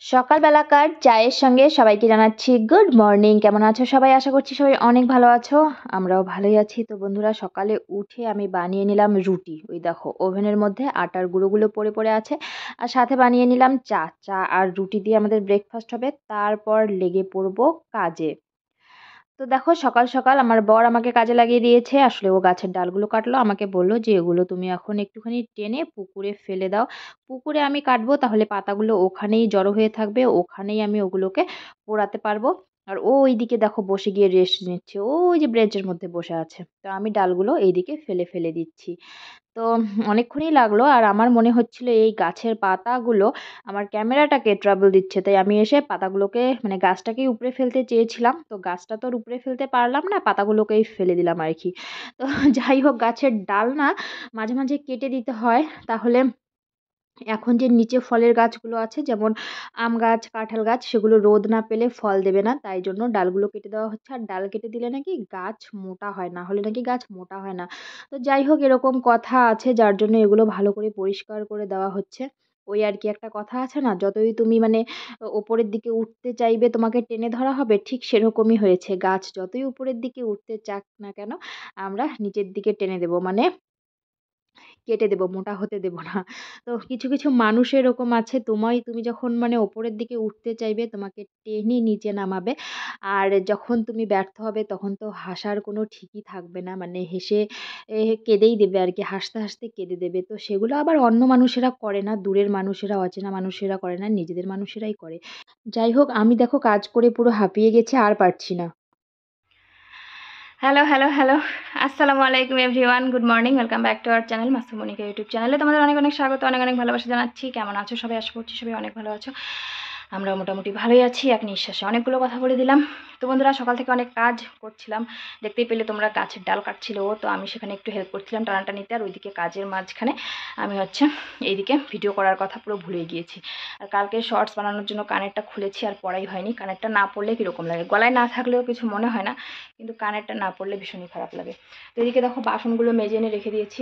সকালবেলাকার চায়ের সঙ্গে সবাইকে জানাচ্ছি গুড মর্নিং। কেমন আছো সবাই? আশা করছি সবাই অনেক ভালো আছো। আমরাও ভালোই আছি। তো বন্ধুরা, সকালে উঠে আমি বানিয়ে নিলাম রুটি। ওই দেখো, ওভেনের মধ্যে আটার গুঁড়োগুলো পড়ে পড়ে আছে, আর সাথে বানিয়ে নিলাম চা। চা আর রুটি দিয়ে আমাদের ব্রেকফাস্ট হবে। তারপর লেগে পড়বো কাজে। তো দেখো, সকাল সকাল আমার বর আমাকে কাজে লাগিয়ে দিয়েছে। আসলে ও গাছের ডালগুলো কাটলো, আমাকে বলল যে এগুলো তুমি এখন একটুখানি টেনে পুকুরে ফেলে দাও। পুকুরে আমি কাটবো, তাহলে পাতাগুলো ওখানেই জড়ো হয়ে থাকবে, ওখানেই আমি ওগুলোকে পোড়াতে পারবো। আর ও ওইদিকে দেখো বসে গিয়ে রেস্ট নিচ্ছে, ও ওই যে ব্রেঞ্চের মধ্যে বসে আছে। তো আমি ডালগুলো এইদিকে ফেলে ফেলে দিচ্ছি। তো অনেকক্ষণই লাগলো, আর আমার মনে হচ্ছিল এই গাছের পাতাগুলো আমার ক্যামেরাটাকে ট্রাবল দিচ্ছে, তাই আমি এসে পাতাগুলোকে মানে গাছটাকেই উপড়ে ফেলতে চেয়েছিলাম। তো গাছটা তো আর উপড়ে ফেলতে পারলাম না, পাতাগুলোকেই ফেলে দিলাম আর কি। তো যাই হোক, গাছের ডাল না মাঝে মাঝে কেটে দিতে হয়, তাহলে এখন যে নিচে ফলের গাছগুলো আছে, যেমন আম গাছ, কাঁঠাল গাছ, সেগুলো রোদ না পেলে ফল দেবে না, তাই জন্য ডালগুলো কেটে দেওয়া হচ্ছে। আর ডাল কেটে দিলে নাকি গাছ মোটা হয়, না হলে নাকি গাছ মোটা হয় না। তো যাই হোক, এরকম কথা আছে, যার জন্য এগুলো ভালো করে পরিষ্কার করে দেওয়া হচ্ছে। ওই আর কি, একটা কথা আছে না, যতই তুমি মানে ওপরের দিকে উঠতে চাইবে তোমাকে টেনে ধরা হবে, ঠিক সেরকমই হয়েছে। গাছ যতই উপরের দিকে উঠতে চাক না কেন, আমরা নিচের দিকে টেনে দেবো, মানে কেটে দেবো, মোটা হতে দেব না। তো কিছু কিছু মানুষ এরকম আছে, তুমি যখন মানে ওপরের দিকে উঠতে চাইবে তোমাকে টেনে নিচে নামাবে, আর যখন তুমি ব্যর্থ হবে তখন তো হাসার কোনো ঠিকই থাকবে না, মানে হেসে কেঁদেই দেবে আর কি, হাসতে হাসতে কেঁদে দেবে। তো সেগুলো আবার অন্য মানুষেরা করে না, দূরের মানুষেরা, অচেনা মানুষেরা করে না, নিজেদের মানুষেরাই করে। যাই হোক, আমি দেখো কাজ করে পুরো হাঁপিয়ে গেছি, আর পারছি না। হ্যালো হ্যালো হ্যালো, আসসালামু আলাইকুম everyone, good morning, welcome back to our channel মাসুমনিকা YouTube চ্যানেলে তোমাদের অনেক অনেক স্বাগত, অনেক অনেক ভালোবাসা জানাচ্ছি। কেমন আছো সবাই? আশা করছি সবাই অনেক ভালো আছো। আমরা মোটামুটি ভালোই আছি, এক নিঃশ্বাসে অনেকগুলো কথা বলে দিলাম। তো বন্ধুরা, সকাল থেকে অনেক কাজ করছিলাম, দেখতেই পেলে তোমরা, গাছের ডাল কাটছিল, তো আমি সেখানে একটু হেল্প করছিলাম টানাটানিতে, আর ওইদিকে কাজের মাঝখানে আমি এইদিকে ভিডিও করার কথা পুরো ভুলে গিয়েছি। আর কালকে শর্টস বানানোর জন্য কানেরটা খুলেছি, আর পড়াই হয়নি। কানেরটা না পড়লে কীরকম লাগে, গলায় না থাকলেও কিছু মনে হয় না, কিন্তু কানেরটা না পড়লে ভীষণই খারাপ লাগে। তো এদিকে দেখো, বাসনগুলো মেজে এনে রেখে দিয়েছি।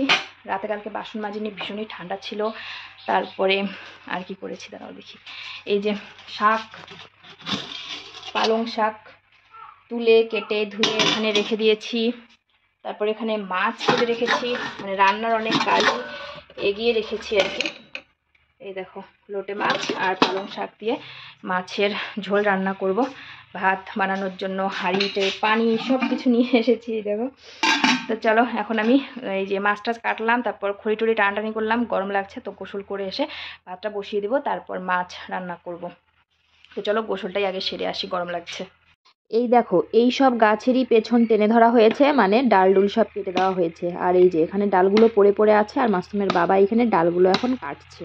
রাতে কালকে বাসন মাজিনি, ভীষণই ঠান্ডা ছিল। তারপরে আর কি করেছি দাঁড়াও দেখি, এই যে শাক, পালং শাক তুলে কেটে ধুয়ে এখানে রেখে দিয়েছি। তারপরে এখানে মাছ কেটে রেখেছি, মানে রান্নার অনেক কাজ এগিয়ে রেখেছি আর কি। এই দেখো, লোটে মাছ আর পালং শাক দিয়ে মাছের ঝোল রান্না করব। ভাত বানানোর জন্য হাঁড়িতে পানি সব কিছু নিয়ে এসেছি, দেখো। তো চলো, এখন আমি এই যে মাছ টাছ কাটলাম, তারপর খড়ি টড়ি টানাটানি করলাম, গরম লাগছে তো গোসল করে এসে ভাতটা বসিয়ে দেবো, তারপর মাছ রান্না করব। তো চলো, গোসলটাই আগে সেরে আসি, গরম লাগছে। এই দেখো, এই সব গাছেরই পেছন টেনে ধরা হয়েছে, মানে ডাল ডুল সব কেটে দেওয়া হয়েছে। আর এই যে এখানে ডালগুলো পড়ে পড়ে আছে, আর মাসুমের বাবা এখানে ডালগুলো এখন কাটছে।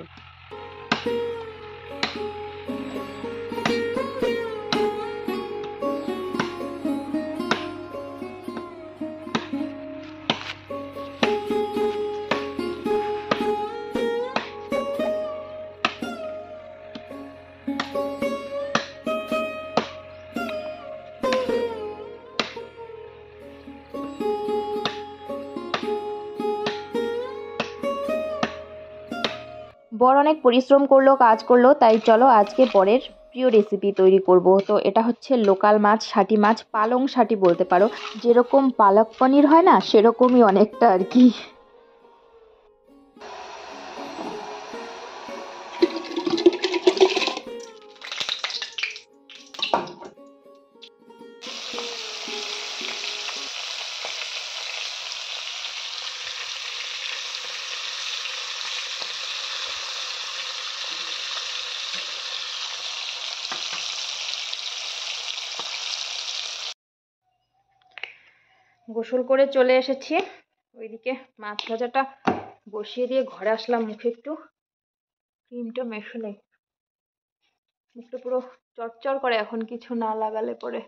বর অনেক পরিশ্রম করলো, কাজ করলো, তাই চলো আজকে বরের প্রিয় রেসিপি তৈরি করব। তো এটা হচ্ছে লোকাল মাছ, শাটি মাছ, পালং শাটি বলতে পারো। যেরকম পালক পনির হয় না, সেরকমই অনেকটা আর কি। গোসল করে চলে এসেছি, ওইদিকে মাছ ভাজাটা বসিয়ে দিয়ে ঘরে আসলাম। মুখে একটু ক্রিমটা মেখে নেই, মুখটা পুরো চরচর করে এখন কিছু না লাগালে পরে।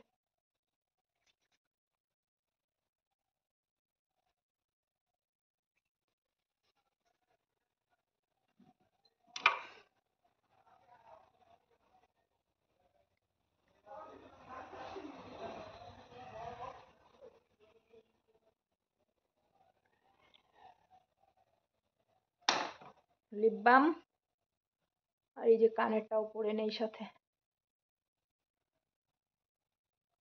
লিপ বাম আর এই যে কানেরটাও পরে নেই সাথে,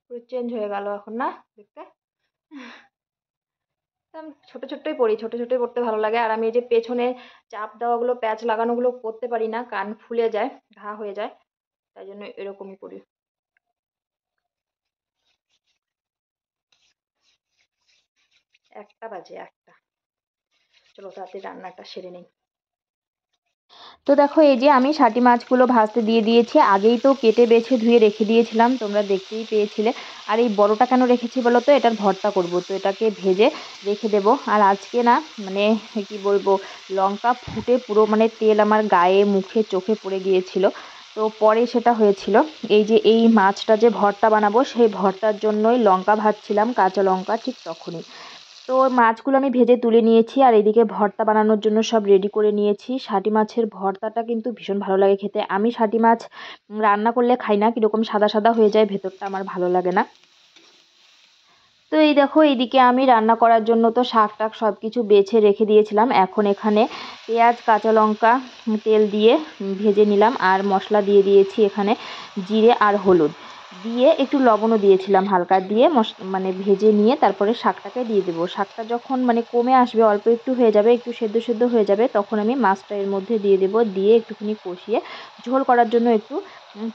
পুরো চেঞ্জ হয়ে গেল এখন না দেখতে। তো আমি ছোট ছোটই পরি, ছোট ছোটই পরতে ভালো লাগে। আর আমি এই যে পেছনে চাপ দেওয়াগুলো, প্যাচ লাগানোগুলো করতে পারি না, কান ফুলে যায়, ঘা হয়ে যায়, তাই জন্য এরকমই করি। একটা বাজে, একটা। চলো তাড়াতাড়ি রান্নাটা সেরে নেই। তো দেখো এই যে আমি শাটি মাছগুলো ভাজতে দিয়ে দিয়েছি, আগেই তো কেটে বেছে ধুয়ে রেখে দিয়েছিলাম, তোমরা দেখতেই পেয়েছিলে। আর এই বড়টা কেন রেখেছি বলো তো, এটার ভর্তা করব, তো এটাকে ভেজে রেখে দেব। আর আজকে না মানে কি বলবো, লঙ্কা ফুটে পুরো মানে তেল আমার গায়ে মুখে চোখে পড়ে গিয়েছিল। তো পরে সেটা হয়েছিল, এই যে এই মাছটা যে ভর্তা বানাবো সেই ভর্তার জন্যই লঙ্কা ভাজছিলাম, কাঁচা লঙ্কা, ঠিক তখনই। তো মাছগুলো আমি ভেজে তুলে নিয়েছি আর এদিকে ভর্তা বানানোর জন্য সব রেডি করে নিয়েছি। শাটি মাছের ভর্তাটা কিন্তু ভীষণ ভালো লাগে খেতে। আমি শাটি মাছ রান্না করলে খাই না, কীরকম সাদা সাদা হয়ে যায় ভেতরটা, আমার ভালো লাগে না। তো এই দেখো এইদিকে আমি রান্না করার জন্য তো শাক টাক সব কিছু বেছে রেখে দিয়েছিলাম। এখন এখানে পেঁয়াজ কাঁচা লঙ্কা তেল দিয়ে ভেজে নিলাম, আর মশলা দিয়ে দিয়েছি এখানে জিরে আর হলুদ দিয়ে, একটু লবণও দিয়েছিলাম হালকা, দিয়ে মানে ভেজে নিয়ে তারপরে শাকটাকে দিয়ে দেবো। শাকটা যখন মানে কমে আসবে, অল্প একটু হয়ে যাবে, একটু সেদ্ধ সেদ্ধ হয়ে যাবে, তখন আমি মাছটা এর মধ্যে দিয়ে দেবো, দিয়ে একটুখানি কষিয়ে ঝোল করার জন্য একটু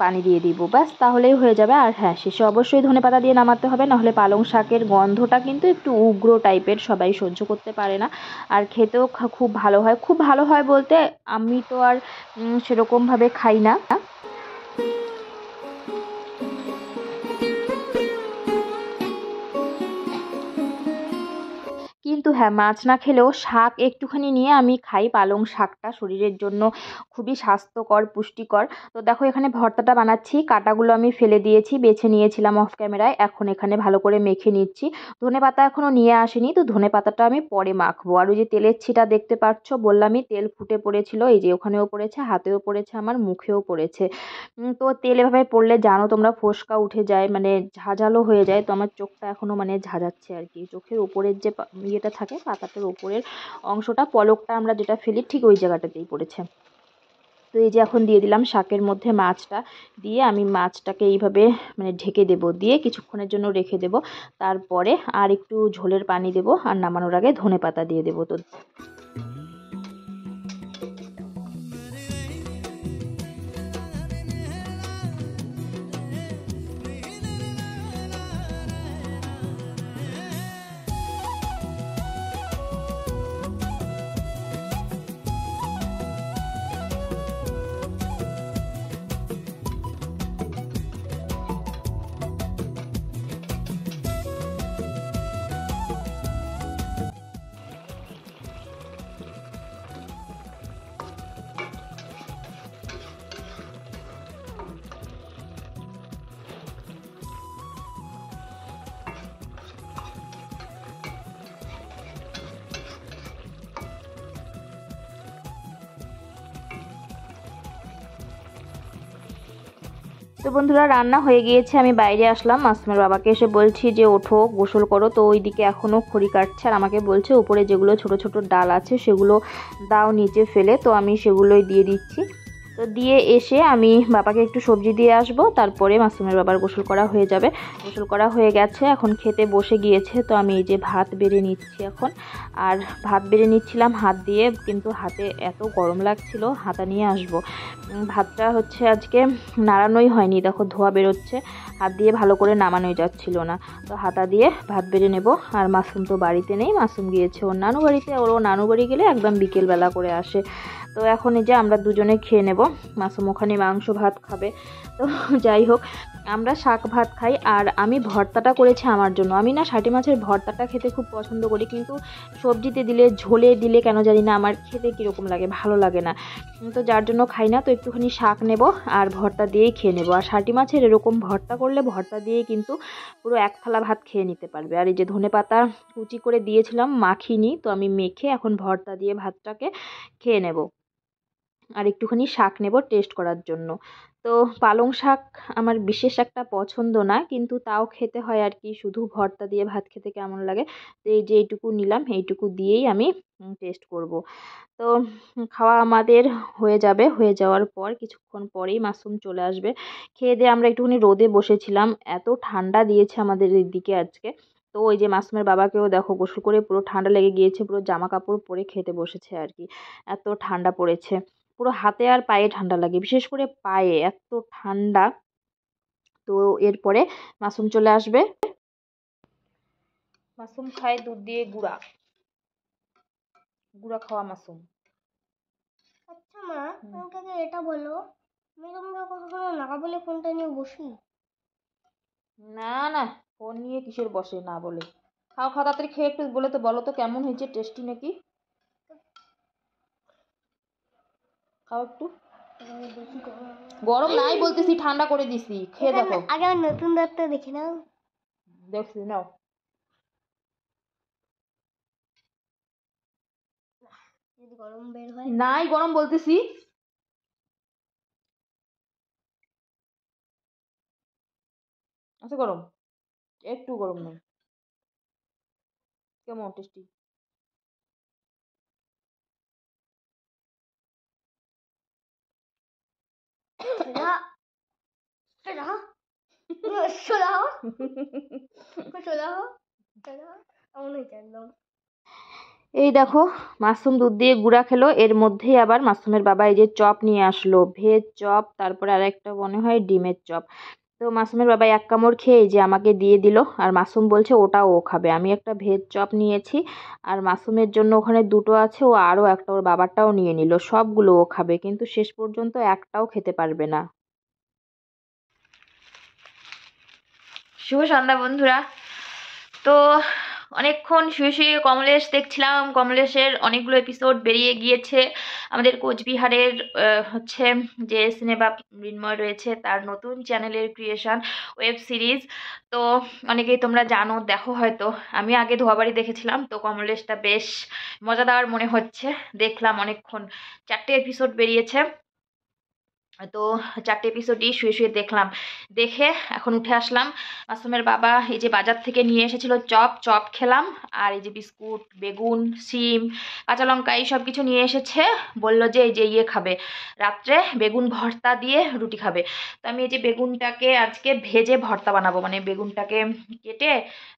পানি দিয়ে দিব, ব্যাস তাহলেই হয়ে যাবে। আর হ্যাঁ, শেষে অবশ্যই ধনেপাতা দিয়ে নামাতে হবে, নাহলে পালং শাকের গন্ধটা কিন্তু একটু উগ্র টাইপের, সবাই সহ্য করতে পারে না। আর খেতেও খুব ভালো হয়, খুব ভালো হয় বলতে আমি তো আর সেরকমভাবে খাই না। কিন্তু হ্যাঁ, মাছ না খেলেও শাক একটুখানি নিয়ে আমি খাই। পালং শাকটা শরীরের জন্য খুবই স্বাস্থ্যকর, পুষ্টিকর। তো দেখো এখানে ভর্তাটা বানাচ্ছি, কাঁটাগুলো আমি ফেলে দিয়েছি, বেছে নিয়েছিলাম অফ ক্যামেরায়, এখন এখানে ভালো করে মেখে নিচ্ছি। ধনেপাতা এখনও নিয়ে আসেনি, তো ধনেপাতাটা আমি পরে মাখবো। আর ওই যে তেলের ছিটা দেখতে পাচ্ছ, বললামই তেল ফুটে পড়েছিল, এই যে ওখানেও পড়েছে, হাতেও পড়েছে, আমার মুখেও পড়েছে। তো তেল এভাবে পড়লে জানো তোমরা ফোস্কা উঠে যায়, মানে ঝাঁঝালো হয়ে যায়। তো আমার চোখটা এখনো মানে ঝাঁঝাচ্ছে আর কি, চোখের উপরের যে ইয়েটা থাকে, পাতাটার উপরের অংশটা, পলকটা আমরা যেটা ফেলি, ঠিক ওই জায়গাটাতেই পড়েছে। তো এই যে এখন দিয়ে দিলাম শাকের মধ্যে মাছটা, দিয়ে আমি মাছটাকে এইভাবে মানে ঢেকে দেব, দিয়ে কিছুক্ষণের জন্য রেখে দেব। তারপরে আর একটু ঝোলের পানি দেব, আর নামানোর আগে ধনেপাতা দিয়ে দেবো। তো তো বন্ধুরা, রান্না হয়ে গিয়েছে, আমি বাইরে আসলাম। মাসুমের বাবাকে এসে বলছি যে ওঠো, গোসল করো। তো ওইদিকে এখনও খড়ি কাটছে, আর আমাকে বলছে উপরে যেগুলো ছোট ছোট ডাল আছে সেগুলো দাও নিচে ফেলে, তো আমি সেগুলোই দিয়ে দিচ্ছি। তো দিয়ে এসে আমি বাবাকে একটু সবজি দিয়ে আসবো, তারপরে মাসুমের বাবার গোসল করা হয়ে যাবে। গোসল করা হয়ে গেছে, এখন খেতে বসে গিয়েছে। তো আমি এই যে ভাত বেড়ে নিচ্ছি এখন, আর ভাত বেড়ে নিচ্ছিলাম হাত দিয়ে, কিন্তু হাতে এত গরম লাগছিল, হাতা নিয়ে আসবো। ভাতটা হচ্ছে আজকে নাড়ানোই হয়নি, দেখো ধোয়া বেরোচ্ছে, হাত দিয়ে ভালো করে নামানোই যাচ্ছিল না। তো হাতা দিয়ে ভাত বেড়ে নেব। আর মাসুম তো বাড়িতে নেই, মাসুম গিয়েছে ওর নানু বাড়িতে, ওর নানু বাড়ি গেলে একদম বিকেলবেলা করে আসে। তো এখন এই যে আমরা দুজনে খেয়ে নেব, মাসুম ওখানে মাংস ভাত খাবে। তো যাই হোক, আমরা শাক ভাত খাই। আর আমি ভর্তাটা করেছি আমার জন্য, আমি না শাটি মাছের ভর্তাটা খেতে খুব পছন্দ করি, কিন্তু সবজিতে দিলে, ঝোলে দিলে কেন জানি না আমার খেতে কীরকম লাগে, ভালো লাগে না। তো যার জন্য খাই না। তো একটুখানি শাক নেব আর ভর্তা দিয়েই খেয়ে নেব। আর শাটি মাছের এরকম ভর্তা করলে ভর্তা দিয়ে কিন্তু পুরো এক থালা ভাত খেয়ে নিতে পারবে। আর এই যে ধনেপাতা কুচি করে দিয়েছিলাম, মাখিনি, তো আমি মেখে এখন ভর্তা দিয়ে ভাতটাকে খেয়ে নেব। আর একটুখানি শাক নেব টেস্ট করার জন্য। তো পালং শাক আমার বিশেষ একটা পছন্দ না, কিন্তু তাও খেতে হয় আর কি, শুধু ভর্তা দিয়ে ভাত খেতে কেমন লাগে। তো এই যে এইটুকু নিলাম, এইটুকু দিয়েই আমি টেস্ট করব। তো খাওয়া আমাদের হয়ে যাবে, হয়ে যাওয়ার পর কিছুক্ষণ পরেই মাসুম চলে আসবে। খেয়ে দিয়ে আমরা একটুখানি রোদে বসেছিলাম, এত ঠান্ডা দিয়েছে আমাদের এদিকে আজকে। তো ওই যে মাসুমের বাবাকেও দেখো গোসল করে পুরো ঠান্ডা লেগে গিয়েছে, পুরো জামা কাপড় পরে খেতে বসেছে আর কি, এত ঠান্ডা পড়েছে। পুরো হাতে আর পায়ে ঠান্ডা লাগে, বিশেষ করে পায়ে এত ঠান্ডা। তো এরপরে মাসুম চলে আসবে। মাসুম খায় দুধ দিয়ে গুঁড়া, গুঁড়া খাওয়া মাসুম। আচ্ছা মা, আমাকে আগে এটা বলো, আমি তোমরা কখনো না বলে ফোনটা নিয়ে বসি? না না, ফোন নিয়ে কিসের বসে না বলে। খাও খাও তাড়াতাড়ি, খেয়ে একটু বলে তো বলো তো কেমন হয়েছে, টেস্টি নাকি? খাও একটু। দেখি গরম নাই বলতেছি, ঠান্ডা করে দিছি, খেয়ে দেখো। আগে আমার নতুন দাঁতটা দেখে নাও। দেখছি নাও। যদি গরম বের হয়। নাই গরম বলতেছি। আচ্ছা গরম, একটু গরম নেই। কেমন টেস্টি? সোজা সোজা সোজা সোজা সোজা এমন হয়েছে একদম। এই দেখো মাশরুম দুধ দিয়ে গুঁড়া খেলো, এর মধ্যেই আবার মাশরুমের বাবা এই যে চপ নিয়ে আসলো, ভেজ চপ, তারপরে আর একটা মনে হয় ডিমের চপ। তো মাসুমের বাবা এক কামড় খেয়ে এই যে আমাকে দিয়ে দিল, আর মাসুম বলছে ওটা ও খাবে। আমি একটা ভেজ চপ নিয়েছি, আর মাসুমের জন্য ওখানে দুটো আছে, ও আরও একটা ওর বাবারটাও নিয়ে নিল। সবগুলো ও খাবে, কিন্তু শেষ পর্যন্ত একটাও খেতে পারবে না। শুভ সন্ধ্যা বন্ধুরা। তো অনেকক্ষণ শুয়ে শুয়ে কমলেশ দেখছিলাম, কমলেশের অনেকগুলো এপিসোড বেরিয়ে গিয়েছে। আমাদের কোচবিহারের হচ্ছে যে সিনেমা মৃন্ময় রয়েছে তার নতুন চ্যানেলের ক্রিয়েশন ওয়েব সিরিজ। তো অনেকেই তোমরা জানো, দেখো হয়তো। আমি আগে ধোয়াবাড়ি দেখেছিলাম, তো কমলেশটা বেশ মজাদার মনে হচ্ছে। দেখলাম অনেকক্ষণ, 4টে এপিসোড বেরিয়েছে। তো 4টে এপিসোডই শুয়ে শুয়ে দেখলাম, দেখে এখন উঠে আসলাম। মাসুমের বাবা এই যে বাজার থেকে নিয়ে এসেছিল চপ, চপ খেলাম। আর এই যে বিস্কুট, বেগুন, সিম, কাঁচা লঙ্কা এই সব কিছু নিয়ে এসেছে। বলল যে এই যে ইয়ে খাবে, রাত্রে বেগুন ভর্তা দিয়ে রুটি খাবে। তো আমি এই যে বেগুনটাকে আজকে ভেজে ভর্তা বানাবো, মানে বেগুনটাকে কেটে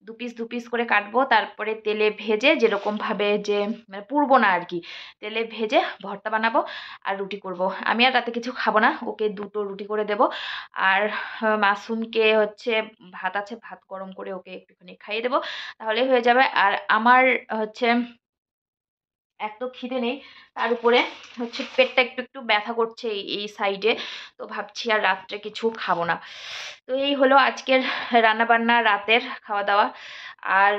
দু পিস করে কাটবো, তারপরে তেলে ভেজে যেরকমভাবে যে মানে পুড়বো না আর কি, তেলে ভেজে ভর্তা বানাবো আর রুটি করব। আমি আর রাতে কিছু খাবো না, ওকে 2টো রুটি করে দেব। আর মাসুমকে হচ্ছে ভাত আছে, ভাত গরম করে ওকে একটুখানি খাইয়ে দেবো, তাহলে হয়ে যাবে। আর আমার হচ্ছে এক তো খিদে নেই, তার উপরে হচ্ছে পেটটা একটু একটু ব্যথা করছে এই সাইডে। তো ভাবছি আর রাত্রে কিছু খাবো না। তো এই হলো আজকের রান্না বান্না, রাতের খাওয়া দাওয়া। আর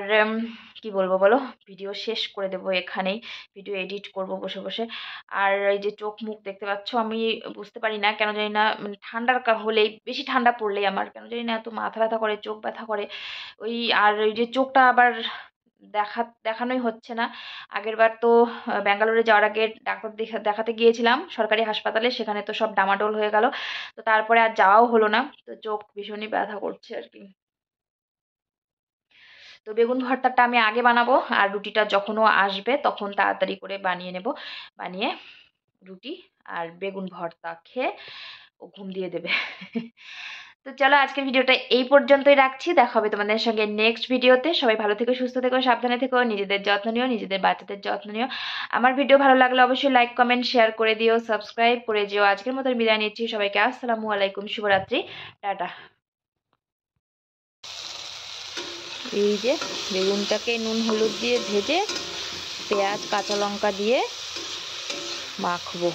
কি বলবো বলো, ভিডিও শেষ করে দেবো এখানেই, ভিডিও এডিট করব বসে বসে। আর এই যে চোখ মুখ দেখতে পাচ্ছ, আমি বুঝতে পারি না কেন জানি না, মানে ঠান্ডার হলেই, বেশি ঠান্ডা পড়লেই আমার কেন জানি না এত মাথা ব্যথা করে, চোখ ব্যথা করে ওই। আর ওই যে চোখটা আবার দেখানোই হচ্ছে না। আগেরবার তো ব্যাঙ্গালোরে যাওয়ার আগে ডাক্তার দেখাতে গিয়েছিলাম সরকারি হাসপাতালে, সেখানে তো সব ডামাডোল হয়ে গেল। তো তারপরে আর যাওয়াও হলো না, তো চোখ ভীষণই ব্যথা করছে আর কি। তো বেগুন ভর্তাটা আমি আগে বানাবো, আর রুটিটা যখনও আসবে তখন তাড়াতাড়ি করে বানিয়ে নেব, বানিয়ে রুটি আর বেগুন ভর্তা খেয়ে ও ঘুম দিয়ে দেবে। তো চলো আজকের ভিডিওটা এই পর্যন্তই রাখছি, দেখা হবে তোমাদের সঙ্গে নেক্সট ভিডিওতে। সবাই ভালো থেকো, সুস্থ থেকো, সাবধানে থেকো, নিজেদের যত্ন নিও, নিজেদের বাচ্চাদের যত্ন নিও। আমার ভিডিও ভালো লাগলে অবশ্যই লাইক কমেন্ট শেয়ার করে দিও, সাবস্ক্রাইব করে দিও। আজকের মতো বিদায় নিচ্ছি, সবাইকে আসসালামু আলাইকুম, শুভরাত্রি, টাটা। এই যে বেগুনটাকে নুন হলুদ দিয়ে ভেজে পেঁয়াজ কাঁচা লঙ্কা দিয়ে মাখবো।